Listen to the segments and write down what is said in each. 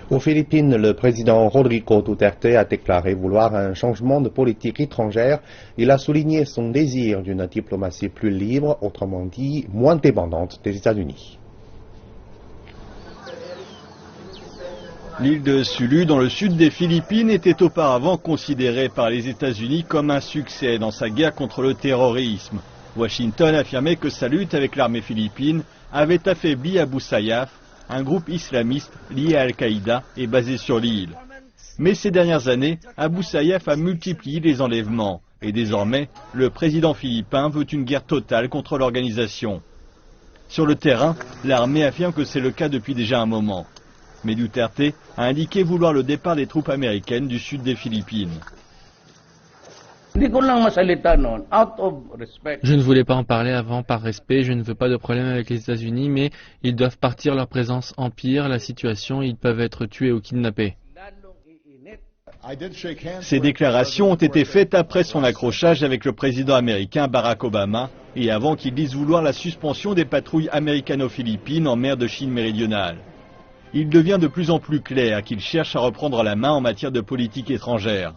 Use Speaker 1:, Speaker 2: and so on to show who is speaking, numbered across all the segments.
Speaker 1: Aux Philippines, le président Rodrigo Duterte a déclaré vouloir un changement de politique étrangère. Il a souligné son désir d'une diplomatie plus libre, autrement dit moins dépendante des États-Unis.
Speaker 2: L'île de Sulu, dans le sud des Philippines, était auparavant considérée par les États-Unis comme un succès dans sa guerre contre le terrorisme. Washington affirmait que sa lutte avec l'armée philippine avait affaibli Abu Sayyaf, un groupe islamiste lié à Al-Qaïda et basé sur l'île. Mais ces dernières années, Abu Sayyaf a multiplié les enlèvements et désormais, le président philippin veut une guerre totale contre l'organisation. Sur le terrain, l'armée affirme que c'est le cas depuis déjà un moment. Mais Duterte a indiqué vouloir le départ des troupes américaines du sud des Philippines.
Speaker 3: Je ne voulais pas en parler avant par respect, je ne veux pas de problème avec les États-Unis, mais ils doivent partir, leur présence empire la situation, ils peuvent être tués ou kidnappés.
Speaker 2: Ces déclarations ont été faites après son accrochage avec le président américain Barack Obama et avant qu'il dise vouloir la suspension des patrouilles américano-philippines en mer de Chine méridionale. Il devient de plus en plus clair qu'il cherche à reprendre la main en matière de politique étrangère.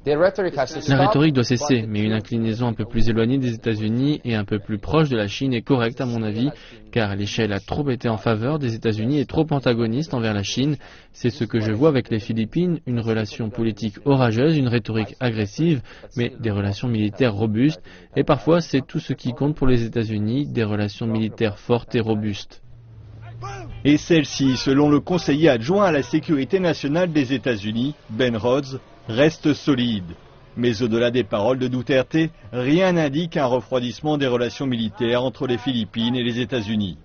Speaker 3: La rhétorique doit cesser, mais une inclinaison un peu plus éloignée des États-Unis et un peu plus proche de la Chine est correcte à mon avis, car l'échelle a trop été en faveur des États-Unis et trop antagoniste envers la Chine. C'est ce que je vois avec les Philippines, une relation politique orageuse, une rhétorique agressive, mais des relations militaires robustes. Et parfois, c'est tout ce qui compte pour les États-Unis, des relations militaires fortes et robustes.
Speaker 2: Et celle-ci, selon le conseiller adjoint à la sécurité nationale des États-Unis, Ben Rhodes, reste solide. Mais au-delà des paroles de Duterte, rien n'indique un refroidissement des relations militaires entre les Philippines et les États-Unis.